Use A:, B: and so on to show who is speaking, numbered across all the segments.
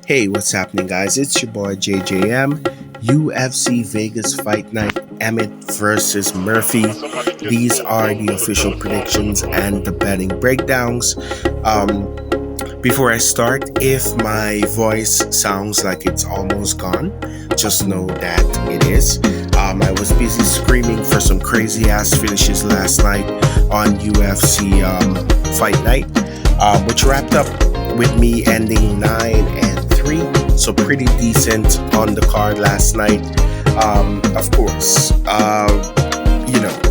A: Hey, what's happening, guys? It's your boy JJM. UFC Vegas Fight Night, Emmett versus Murphy. These are the official predictions and the betting breakdowns. Before I start, if my voice sounds like it's almost gone, just know that it is. I was busy screaming for some crazy ass finishes last night on UFC Fight Night, which wrapped up with me ending 9-3, so pretty decent on the card last night. Of course,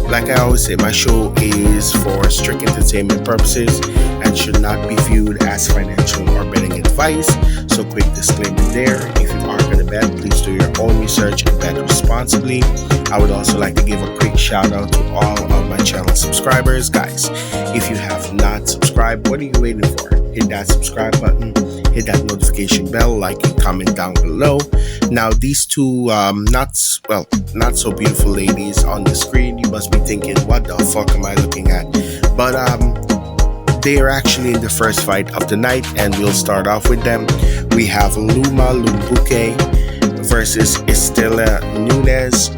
A: like I always say, my show is for strict entertainment purposes and should not be viewed as financial or betting advice. So quick disclaimer there. If you are going to bet, please do your own research and bet responsibly. I would also like to give a quick shout out to all of my channel subscribers. Guys, if you have not subscribed, what are you waiting for? Hit that subscribe button, hit that notification bell, like and comment down below. Now, these two not so beautiful ladies on the screen, you must be thinking, what the fuck am I looking at? But they are actually in the first fight of the night, and we'll start off with them. We have Luma Lumbuke versus Estela Nunes.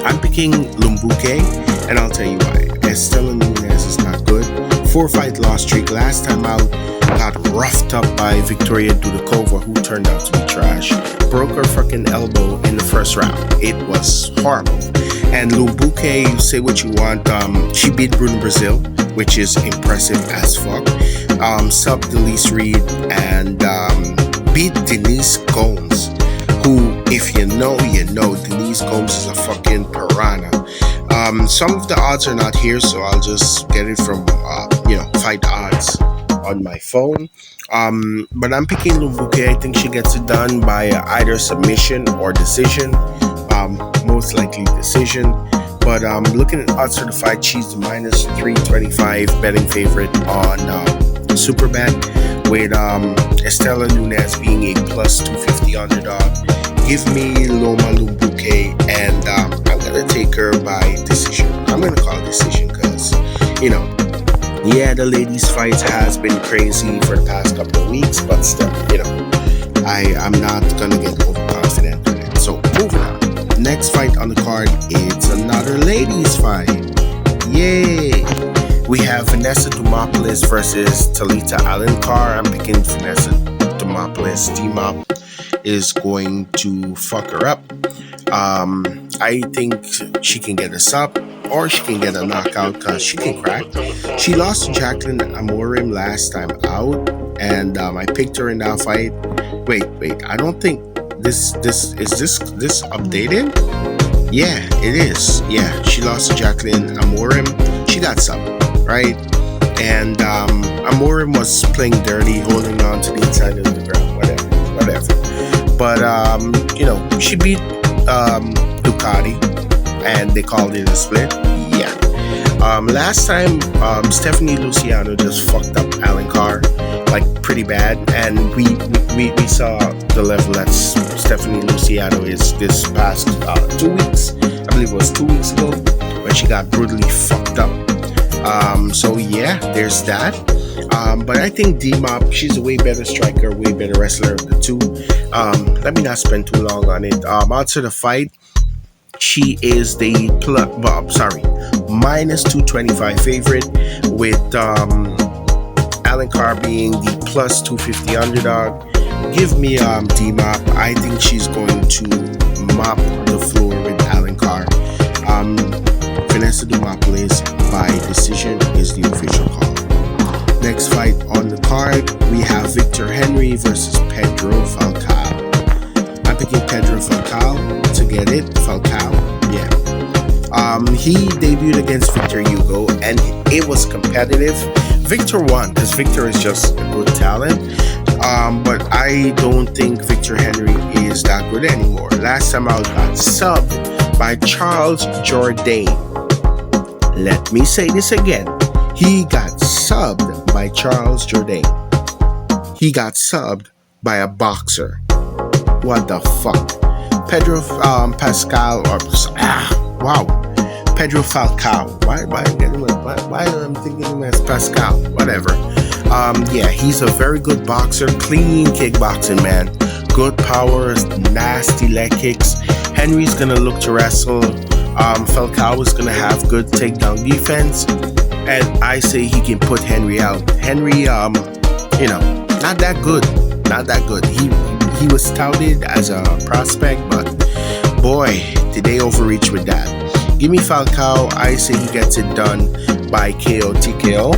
A: I'm picking Lumbuke, and I'll tell you why. Estela Nunes is not good. 4-fight loss streak. Last time out, got roughed up by Victoria Dudakova, who turned out to be trash. Broke her fucking elbow in the first round. It was horrible. And Lumbuke, say what you want, she beat Bruna Brazil, which is impressive as fuck. Subbed Elise Reed and beat Denise Gomes, who, if you know, you know. Denise Gomes is a fucking piranha. Some of the odds are not here, so I'll just get it from Fight Odds on my phone. But I'm picking Lumbuke. I think she gets it done by either submission or decision. Most likely decision. But looking at odds for the fight, she's the minus 325 betting favorite on Superbet, with Estela Nunes being a plus 250 underdog. Give me Loma Lumbuke, and I'm gonna take her by decision. I'm gonna call it decision because, the ladies' fights has been crazy for the past couple of weeks, but still, I'm not gonna get overconfident with it. So moving on. Next fight on the card, it's another ladies' fight. Yay! We have Vanessa Demopoulos versus Talita Alencar. I'm picking Vanessa Demopoulos. D-Mop is going to fuck her up. I think she can get a sub, or she can get a knockout because she can crack. She lost to Jacqueline Amorim last time out, and I picked her in that fight. Wait, I don't think this updated? Yeah, it is. Yeah, she lost to Jacqueline Amorim. She got sub, right? And Amorim was playing dirty, holding on to the inside of the ground, whatever. But she beat Ducati, and they called it a split. Yeah. Last time, Stephanie Luciano just fucked up Alencar, like pretty bad, and we saw the level that Stephanie Luciano is this past 2 weeks. I believe it was 2 weeks ago when she got brutally fucked up. So yeah, there's that. But I think D-Mop, she's a way better striker, way better wrestler of the two. Let me not spend too long on it. Outside the fight, she is the minus 225 favorite, with Alencar being the plus 250 underdog. Give me D-Mop. I think she's going to mop the floor with Alencar. Vanessa Demopoulos by decision is the official call. Next fight on the card, we have Victor Henry versus Pedro Falcao. I'm picking Pedro Falcao to get it. Falcao, yeah. He debuted against Victor Hugo, and it was competitive. Victor won because Victor is just a good talent. But I don't think Victor Henry is that good anymore. Last time I got subbed by Charles Jourdain. Let me say this again. He got subbed by Charles Jourdain. He got subbed by a boxer. What the fuck? Pedro Pascal Pedro Falcao. Why am I thinking him as Pascal? Whatever. Yeah, he's a very good boxer, clean kickboxing, man. Good power, nasty leg kicks. Henry's gonna look to wrestle. Falcao is gonna have good takedown defense, and I say he can put Henry out. Henry, not that good, not that good. He was touted as a prospect, but boy, did they overreach with that. Give me Falcao. I say he gets it done by KO TKO.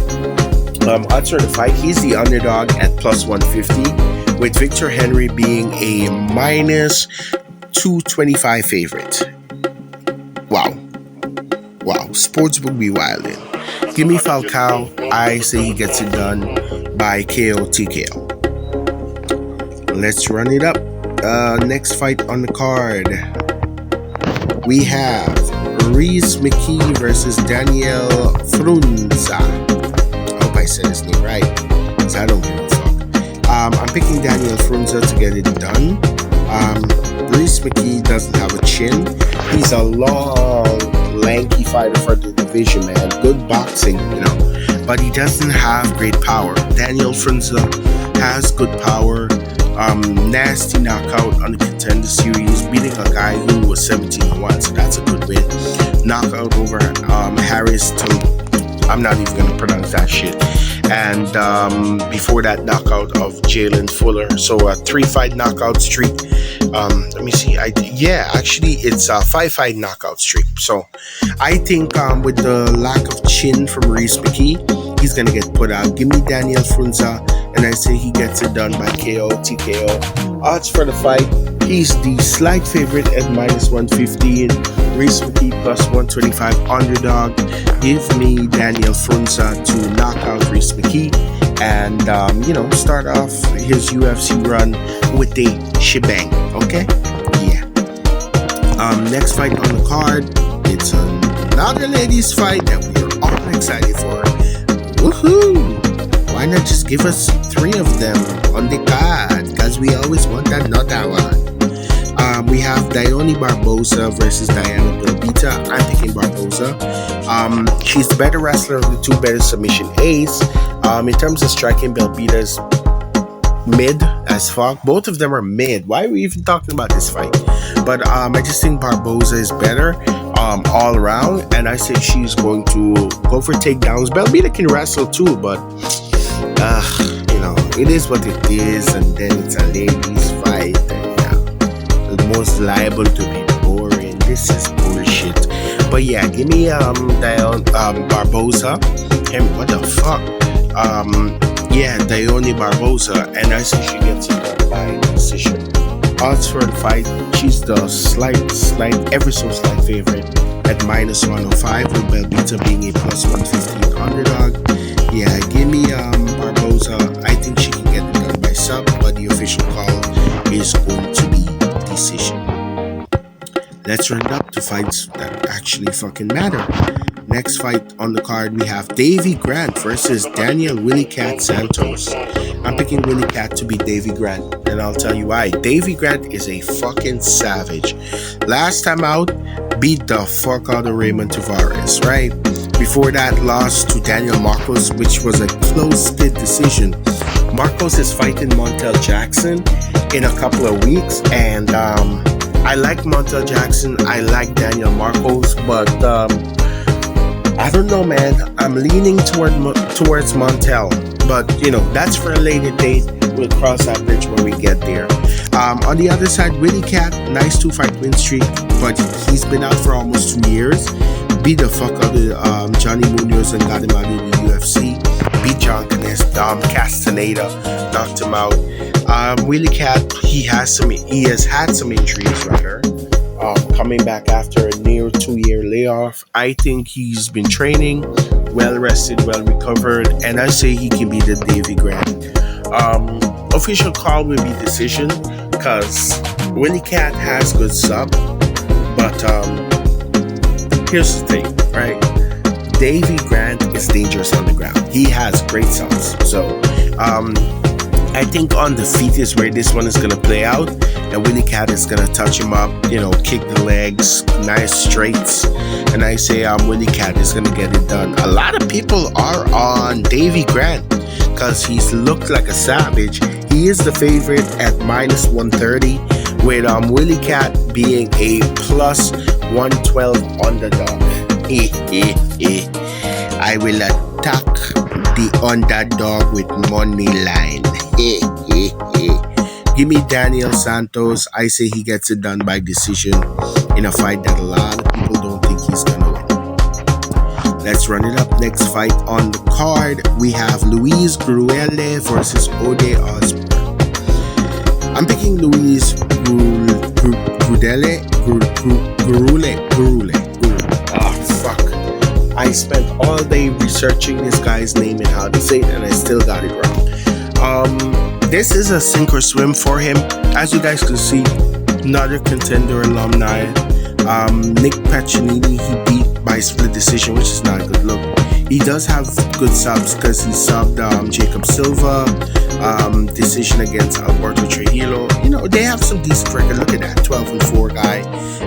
A: Odds for the fight, he's the underdog at plus 150, with Victor Henry being a minus 225 favorite. Wow. Sportsbook be wildin'. Give me Falcao. I say he gets it done by KO TKO. Let's run it up. Next fight on the card, we have Reese McKee versus Daniel Frunza. I hope I said his name right, because I don't give a fuck. I'm picking Daniel Frunza to get it done. Reese McKee doesn't have a chin. He's a long, lanky fighter for the division, man. Good boxing, but he doesn't have great power. Daniel Frunza has good power. Nasty knockout on the Contender Series, beating a guy who was 17-1, so that's a good win. Knockout over Harris I'm not even gonna pronounce that shit. And before that, knockout of Jalen Fuller. So a 3-fight knockout streak. Let me see. Actually, it's a 5-fight knockout streak. So I think with the lack of chin from Reese McKee, he's gonna get put out. Give me Daniel Frunza, and I say he gets it done by KO TKO. Odds for the fight, he's the slight favorite at minus 115. Reese McKee plus 125 underdog. Give me Daniel Frunza to knock out Reese McKee and start off his UFC run with a shebang. Okay? Yeah. Next fight on the card, it's another ladies fight that we're all excited for. Woohoo! Why not just give us 3 of them on the card? Because we always want another one. We have Dione Barboza versus Diana Belbita. I'm picking Barboza. She's the better wrestler of the 2 better submission A's. In terms of striking, Belbita's mid as fuck. Both of them are mid. Why are we even talking about this fight? But I just think Barboza is better all around, and I say she's going to go for takedowns. Belbita can wrestle too, but it is what it is, and then it's a ladies fight, and the most liable to be boring. This is bullshit. But yeah, give me Barboza. What the fuck? Dione Barboza, and I say she gets it done by decision. Odds for the fight, she's the ever so slight favorite at minus 105, with Belbita being a plus 115 underdog. Yeah, give me Barboza. I think she can get it done by sub, but the official call is going to be decision. Let's run it up to fights that actually fucking matter. Next fight on the card, we have Davy Grant versus Daniel Willie Cat Santos. I'm picking Willie Cat to beat Davy Grant, and I'll tell you why. Davy Grant is a fucking savage. Last time out, beat the fuck out of Raymond Tavares, right? Before that, lost to Daniel Marcos, which was a close decision. Marcos is fighting Montel Jackson in a couple of weeks, and I like Montel Jackson. I like Daniel Marcos, but I don't know, man. I'm leaning towards Montel, but that's for a later date. We'll cross that bridge when we get there. On the other side, Willie Cat, nice 2-fight win streak, but he's been out for almost 2 years. Beat the fuck out of Johnny Munoz and got him out of the UFC. Beat John Dom Castaneda, knocked him out. Willie Cat, he has had some injuries rather. Coming back after a near 2-year layoff. I think he's been training, well rested, well recovered, and I say he can be the Davy Grant. Official call will be decision, because Willie Cat has good sub, but here's the thing, right? Davy Grant is dangerous on the ground. He has great subs, so I think on the feet is where this one is going to play out, and Willie Cat is going to touch him up, kick the legs, nice straights, and I say Willie Cat is going to get it done. A lot of people are on Davy Grant because he's looked like a savage. He is the favorite at minus 130, with Willie Cat being a plus 112 underdog. I will attack the underdog with money line. Give me Daniel Santos. I say he gets it done by decision in a fight that a lot of people don't think he's gonna win. Let's run it up. Next fight on the card, we have Luis Gruelle versus Ode Osborne. I'm picking Luis Gruelle. Oh, fuck. I spent all day researching this guy's name and how to say it, and I still got it wrong. This is a sink or swim for him. As you guys can see, another contender alumni. Nick Paccinini, he beat by split decision, which is not a good look. He does have good subs because he subbed Jacob Silva, decision against Alberto Trujillo. You know, they have some decent record. Look at that, 12-4 guy,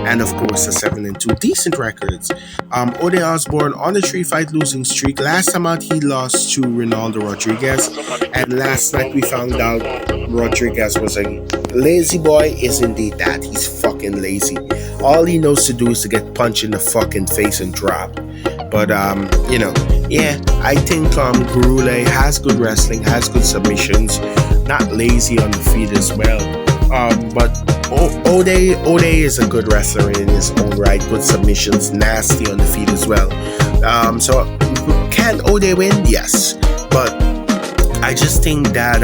A: and of course a 7-2, decent records. Ode Osborne on the 3-fight losing streak. Last time out, he lost to Ronaldo Rodriguez, and last night we found out Rodriguez was a lazy boy. Is indeed that. He's fucking lazy. All he knows to do is to get punched in the fucking face and drop. But you know, yeah, I think Gruelle has good wrestling, has good submissions, not lazy on the feet as well. But Ode is a good wrestler in his own right, good submissions, nasty on the feet as well. So can Ode win? Yes, but I just think that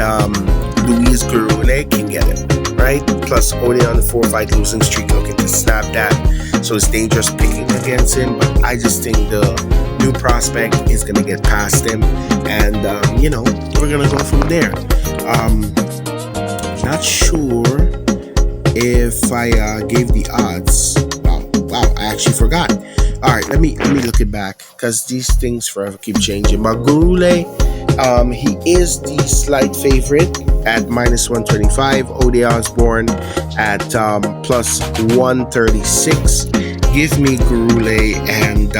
A: Luis Gruelle can get it, right? Plus Ode on the 4-fight losing streak, looking to snap that. So it's dangerous picking against him, but I just think the new prospect is going to get past him, and you know, we're going to go from there. Not sure if I gave the odds. Wow, I actually forgot. All right, let me look it back, because these things forever keep changing. But Gruelle, he is the slight favorite at minus 125. Ode Osborne at plus 136. Give me Gruelle, and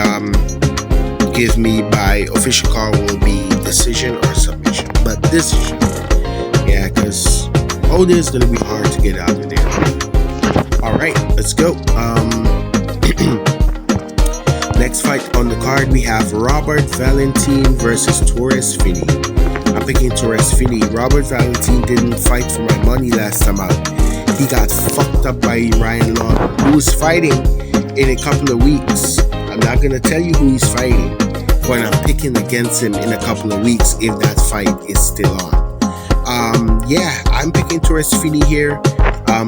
A: give me by official call will be decision or submission. But decision. Yeah, because Ode is going to be hard to get out of there. Alright, let's go. Next fight on the card, we have Robert Valentin versus Torres Fini. I'm picking Torres Fini. Robert Valentin didn't fight for my money last time out. He got fucked up by Ryan Long, who is fighting in a couple of weeks. I'm not going to tell you who he's fighting, but I'm picking against him in a couple of weeks if that fight is still on. Yeah, I'm picking Torres Fini here.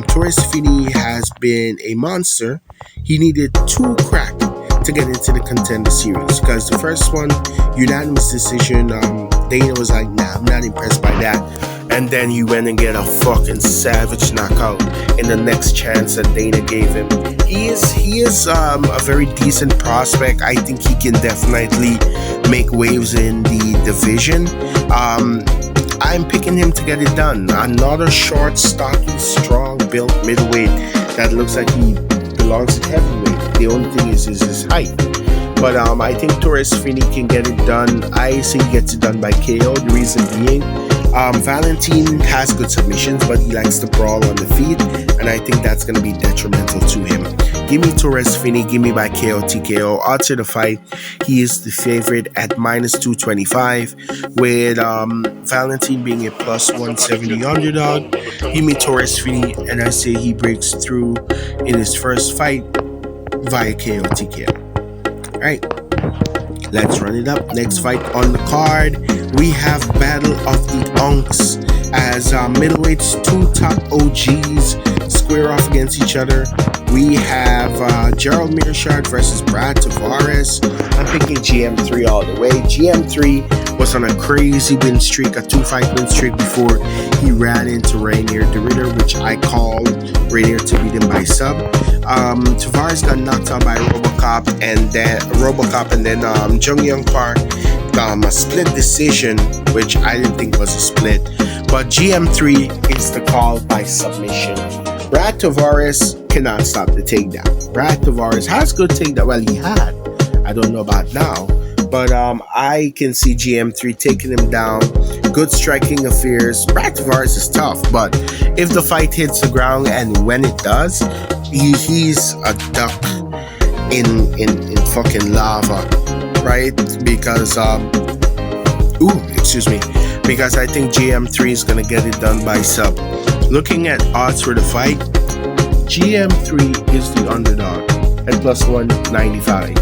A: Torres Fini has been a monster. He needed 2 crack to get into the contender series, because the first one, unanimous decision, Dana was like, nah, I'm not impressed by that. And then he went and get a fucking savage knockout in the next chance that Dana gave him. He is a very decent prospect. I think he can definitely make waves in the division. I'm picking him to get it done. Another short, stocky, strong built middleweight that looks like he belongs at heavyweight. The only thing is his height. But I think Torres Fini can get it done. I say he gets it done by KO. The reason being, Valentin has good submissions, but he likes to brawl on the feet, and I think that's going to be detrimental to him. Give me Torres Fini, give me by KO TKO. Odds of the fight, he is the favorite at minus 225, with Valentin being a plus 170 underdog. Give me Torres Fini, and I say he breaks through in his first fight via KO TKO. Alright, let's run it up. Next fight on the card, we have Battle of the Unks, as middleweights, 2 top OGs square off against each other. We have Gerald Mearshart versus Brad Tavares. I'm picking GM3 all the way. GM3 was on a crazy win streak, a 2-fight win streak, before he ran into Rainier de Ridder, which I called Rainier to beat him by sub. Tavares got knocked out by Robocop, and then Jung Young Park, a split decision, which I didn't think was a split. But GM3 is the call by submission. Brad Tavares cannot stop the takedown. Brad Tavares has good takedown. Well, he had. I don't know about now. But I can see GM3 taking him down. Good striking affairs. Brad Tavares is tough, but if the fight hits the ground, and when it does, he's a duck in fucking lava, right? Because excuse me, because I think GM3 is gonna get it done by sub. Looking at odds for the fight, GM3 is the underdog at plus 195.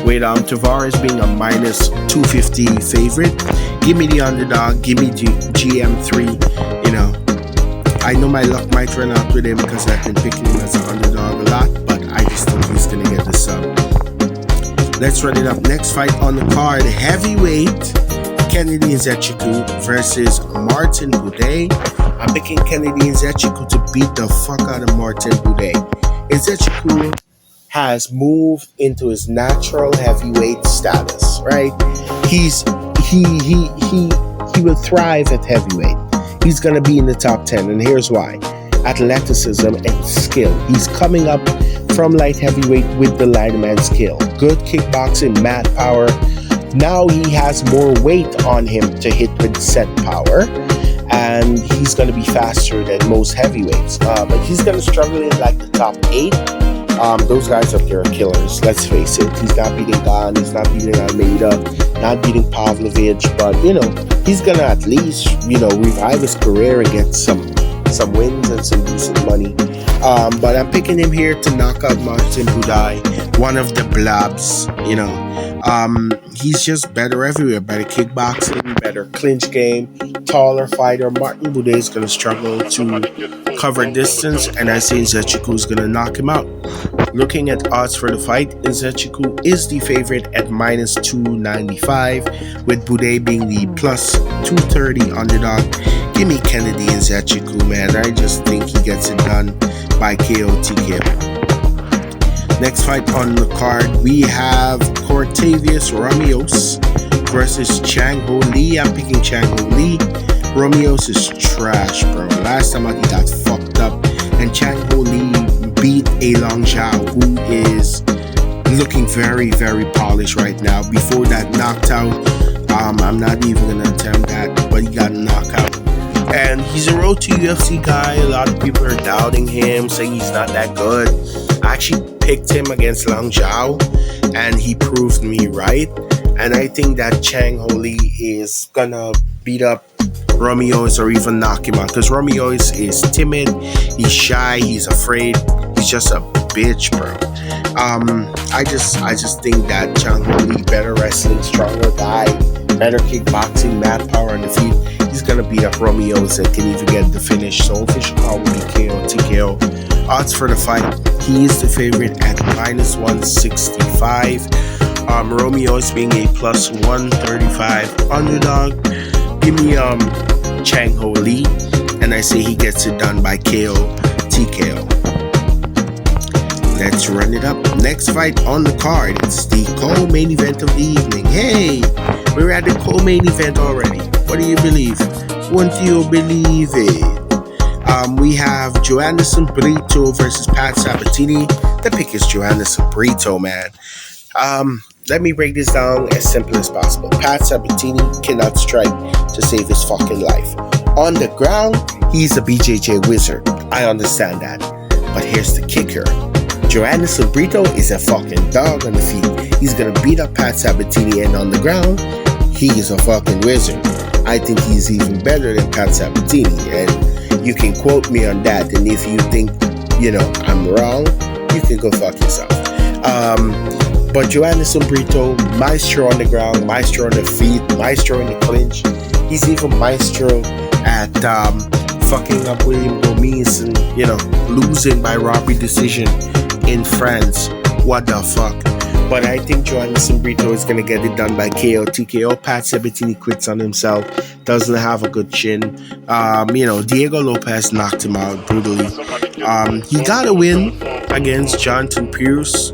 A: With Tavares being a minus 250 favorite, give me the underdog, give me GM3. You know, I know my luck might run out with him because I've been picking him as an underdog a lot, but I just think he's gonna get the sub. Let's run it up. Next fight on the card, heavyweight Kennedy Nzechukwu versus Martin Buday. I'm picking Kennedy Nzechukwu to beat the fuck out of Martin Buday. Nzechukwu has moved into his natural heavyweight status, right? He will thrive at heavyweight. He's gonna be in the top 10, and here's why: athleticism and skill. He's coming up from light heavyweight with the light man skill. Good kickboxing, mat power. Now he has more weight on him to hit with set power, and he's gonna be faster than most heavyweights. But he's gonna struggle in like the top 8. Those guys up there are killers, let's face it. He's not beating Gane, he's not beating Almeida, not beating Pavlovich, but he's gonna at least revive his career and get some wins and some decent money. But I'm picking him here to knock out Martin Buday, one of the blobs. He's just better everywhere: better kickboxing, better clinch game, taller fighter. Martin Buday is gonna struggle to cover distance, and I say Nzechukwu is gonna knock him out. Looking at odds for the fight, Nzechukwu is the favorite at minus 295, with Buday being the plus 230 underdog. Give me Kennedy Nzechukwu, man. I just think he gets it done by KO TKO. Next fight on the card, we have Cortavius Romeos versus Chang Ho Lee. I'm picking Chang Ho Lee. Romeos is trash, bro. Last time he got fucked up, and Chang Ho Lee beat A Long Zhao, who is looking very, very polished right now. Before that knocked out, I'm not even gonna attempt that, but he got knocked out. And he's a road to UFC guy. A lot of people are doubting him, saying he's not that good. I actually picked him against Long Zhao, and he proved me right. And I think that Chang Ho Lee is gonna beat up Romeos or even knock him out, because Romeos is timid, he's shy, he's afraid, he's just a bitch, bro. I just think that Chang Ho Lee, better wrestling, stronger guy, better kickboxing, mat power on the feet. He's gonna beat up Romeos and can even get the finish. So official call will be KO TKO. Odds for the fight, he is the favorite at minus 165. Romeos being a plus 135 underdog. Give me Chang Ho Lee, and I say he gets it done by KO TKO. Let's run it up. Next fight on the card, it's the co-main event of the evening. Hey, we're at the co-main event already. What do you believe? Won't you believe it? We have Joanderson Brito versus Pat Sabatini. The pick is Joanderson Brito, man. Let me break this down as simple as possible. Pat Sabatini cannot strike to save his fucking life. On the ground, he's a BJJ wizard. I understand that. But here's the kicker. Joanderson Brito is a fucking dog on the feet. He's gonna beat up Pat Sabatini, and on the ground, he is a fucking wizard. I think he's even better than Pat Sabatini, and you can quote me on that. And if you think, I'm wrong, you can go fuck yourself. But Joanderson Brito, maestro on the ground, maestro on the feet, maestro in the clinch. He's even maestro at fucking up William Gomis and, losing by robbery decision in France. What the fuck? But I think Joanderson Brito is going to get it done by KO TKO. Pat Sabatini quits on himself. Doesn't have a good chin. Diego Lopez knocked him out brutally. He got a win against Jonathan Pierce.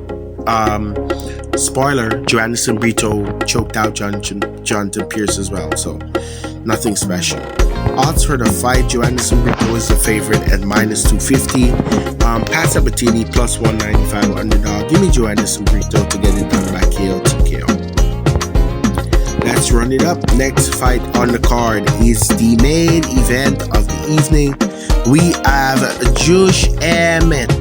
A: Spoiler, Joanderson Brito choked out Jonathan Pierce as well. So, nothing special. Odds for the fight, Joanderson Brito is the favorite at minus 250. Pat Sabatini plus 195 underdog. Give me Joanderson Brito to get it done by KO TKO. let's run it up. Next fight on the card is the main event of the evening. We have Josh Emmett.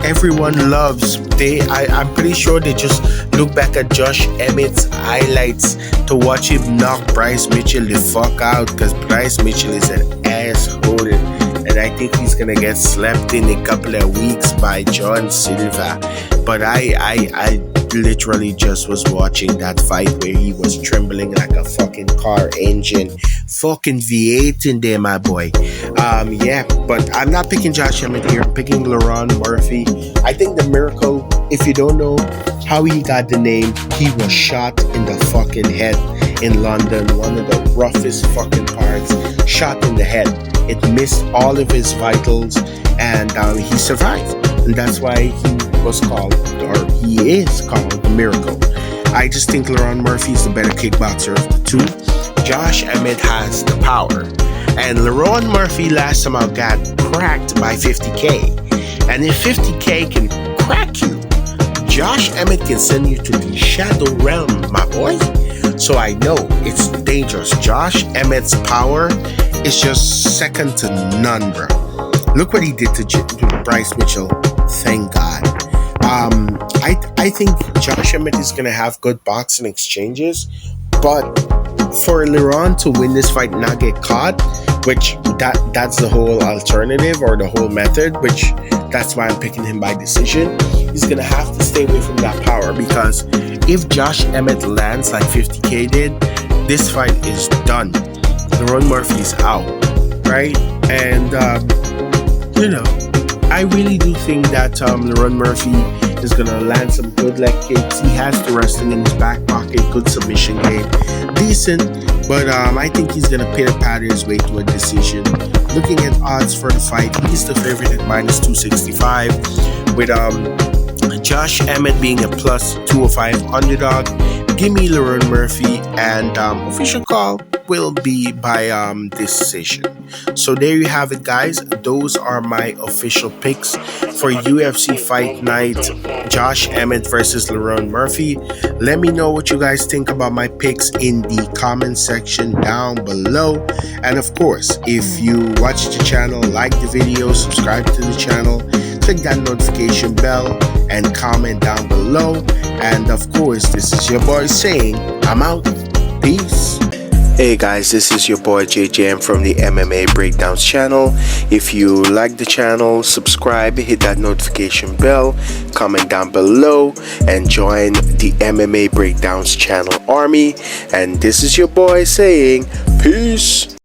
A: Everyone loves. I'm pretty sure they just look back at Josh Emmett's highlights to watch him knock Bryce Mitchell the fuck out, because Bryce Mitchell is an asshole, and I think he's gonna get slapped in a couple of weeks by John Silva. But I literally just was watching that fight where he was trembling like a fucking car engine, fucking V8 in there, my boy. Yeah, but I'm not picking Josh Emmett here. I'm picking Leron Murphy. I think the miracle, if you don't know how he got the name, he was shot in the fucking head in London, one of the roughest fucking parts, shot in the head. It missed all of his vitals, and he survived, and that's why he was called, or he is called, the miracle. I just think Leron Murphy is the better kickboxer of the two. Josh Emmett has the power, and Leron Murphy last time out got cracked by 50K, and if 50K can crack you, Josh Emmett can send you to the shadow realm, my boy. So I know it's dangerous. Josh Emmett's power is just second to none, bro. Look what he did to Bryce Mitchell. Thank God. I think Josh Emmett is gonna have good boxing exchanges, but for Leron to win this fight and not get caught, which that's the whole alternative or the whole method, which that's why I'm picking him by decision. He's gonna have to stay away from that power, because if Josh Emmett lands like 50K did, this fight is done. Leron Murphy's out, right? And I really do think that Leron Murphy is gonna land some good leg kicks. He has the wrestling in his back pocket, good submission game, decent, but I think he's gonna pitter-patter his way to a decision. Looking at odds for the fight, he's the favorite at minus 265, with Josh Emmett being a plus 205 underdog. Give me Leron Murphy, and official call will be by decision. So there you have it, guys. Those are my official picks for UFC Fight Night, Josh Emmett versus Leron Murphy. Let me know what you guys think about my picks in the comment section down below. And of course, if you watch the channel, like the video, subscribe to the channel, click that notification bell, and comment down below. And of course, this is your boy saying, I'm out. Peace. Hey guys, this is your boy JJM from the MMA Breakdowns channel. If you like the channel, subscribe, hit that notification bell, comment down below, and join the MMA Breakdowns channel army. And this is your boy saying, peace.